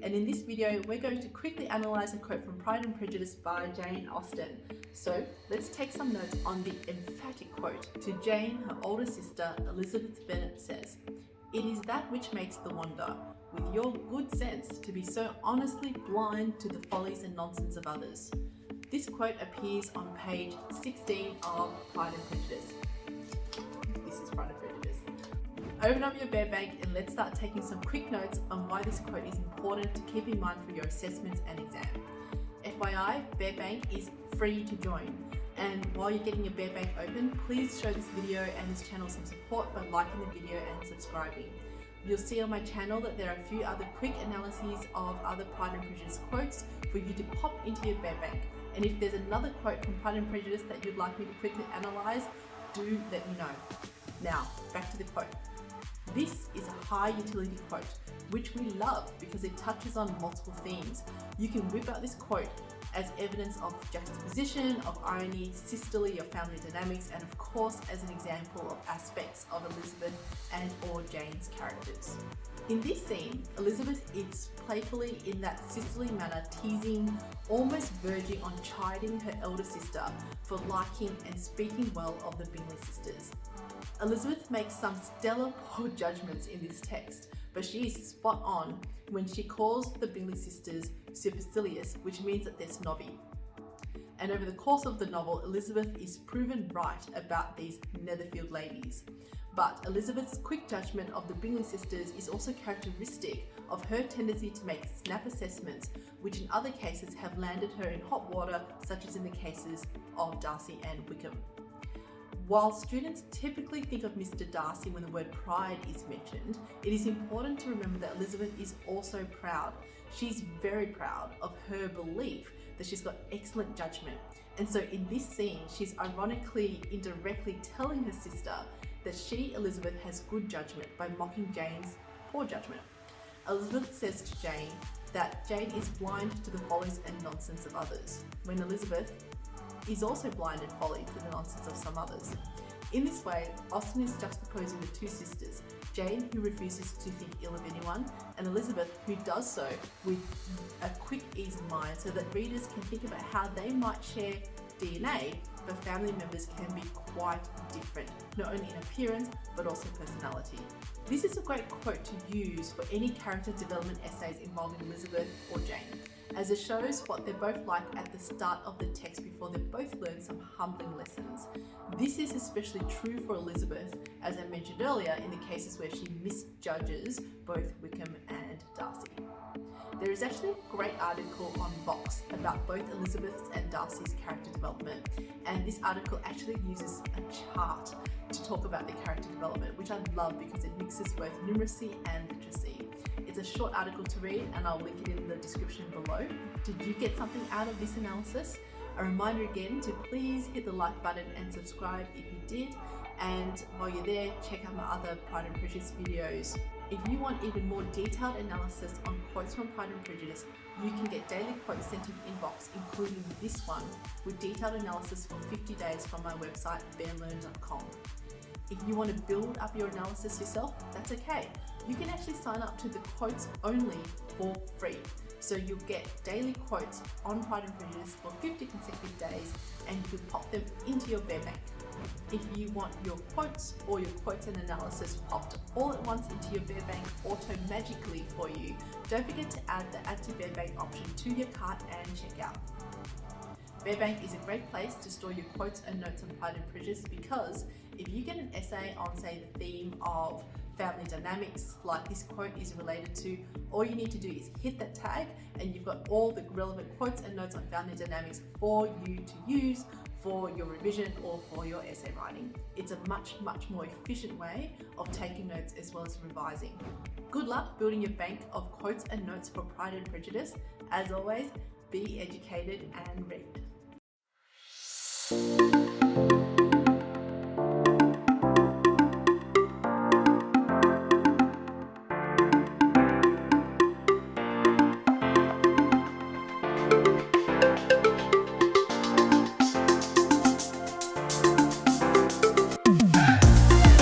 and in this video we're going to quickly analyse a quote from Pride and Prejudice by Jane Austen. So let's take some notes on the emphatic quote. To Jane, her older sister, Elizabeth Bennet says, "It is that which makes the wonder, with your good sense, to be so honestly blind to the follies and nonsense of others." This quote appears on page 16 of Pride and Prejudice. This is Pride and Prejudice. Open up your bear bank and let's start taking some quick notes on why this quote is important to keep in mind for your assessments and exam. FYI, Bear Bank is free to join. And while you're getting your Bear Bank open, please show this video and this channel some support by liking the video and subscribing. You'll see on my channel that there are a few other quick analyses of other Pride and Prejudice quotes for you to pop into your Bear Bank. And if there's another quote from Pride and Prejudice that you'd like me to quickly analyse, do let me know. Now, back to the quote. This is a high utility quote, which we love because it touches on multiple themes. You can whip out this quote as evidence of juxtaposition, of irony, sisterly or family dynamics, and of course as an example of aspects of Elizabeth and or Jane's characters. In this scene, Elizabeth is playfully in that sisterly manner teasing, almost verging on chiding her elder sister for liking and speaking well of the Bingley sisters. Elizabeth makes some stellar poor judgments in this text, but she is spot on when she calls the Bingley sisters supercilious, which means that they're snobby. And over the course of the novel, Elizabeth is proven right about these Netherfield ladies. But Elizabeth's quick judgment of the Bingley sisters is also characteristic of her tendency to make snap assessments, which in other cases have landed her in hot water, such as in the cases of Darcy and Wickham. While students typically think of Mr Darcy when the word pride is mentioned, it is important to remember that Elizabeth is also proud. She's very proud of her belief that she's got excellent judgment. And so in this scene, she's ironically, indirectly telling her sister that she, Elizabeth, has good judgment by mocking Jane's poor judgment. Elizabeth says to Jane that Jane is blind to the follies and nonsense of others, when Elizabeth is also blind and folly to the nonsense of some others. In this way, Austen is juxtaposing the two sisters, Jane, who refuses to think ill of anyone, and Elizabeth, who does so with a quick ease of mind so that readers can think about how they might share DNA, but family members can be quite different, not only in appearance, but also personality. This is a great quote to use for any character development essays involving Elizabeth or Jane, as it shows what they're both like at the start of the text before they both learn some humbling lessons. This is especially true for Elizabeth, as I mentioned earlier, in the cases where she misjudges both Wickham and Darcy. There is actually a great article on Vox about both Elizabeth's and Darcy's character development, and this article actually uses a chart to talk about the character development, which I love because it mixes both numeracy and literacy. It's a short article to read and I'll link it in the description below. Did you get something out of this analysis? A reminder again to please hit the like button and subscribe if you did. And while you're there, check out my other Pride and Prejudice videos. If you want even more detailed analysis on quotes from Pride and Prejudice, you can get daily quotes sent to your inbox, including this one, with detailed analysis for 50 days from my website, bearlearn.com. If you want to build up your analysis yourself, that's okay. You can actually sign up to the quotes only for free. So you'll get daily quotes on Pride and Prejudice for 50 consecutive days, and you can pop them into your Bear Bank. If you want your quotes or your quotes and analysis popped all at once into your Bear Bank auto-magically for you, don't forget to add the Add to Bear Bank option to your cart and check out. Bear Bank is a great place to store your quotes and notes on Pride and Prejudice because if you get an essay on, say, the theme of family dynamics, like this quote is related to, all you need to do is hit that tag and you've got all the relevant quotes and notes on family dynamics for you to use for your revision or for your essay writing. It's a much more efficient way of taking notes as well as revising. Good luck building your bank of quotes and notes for Pride and Prejudice. As always, be educated and read.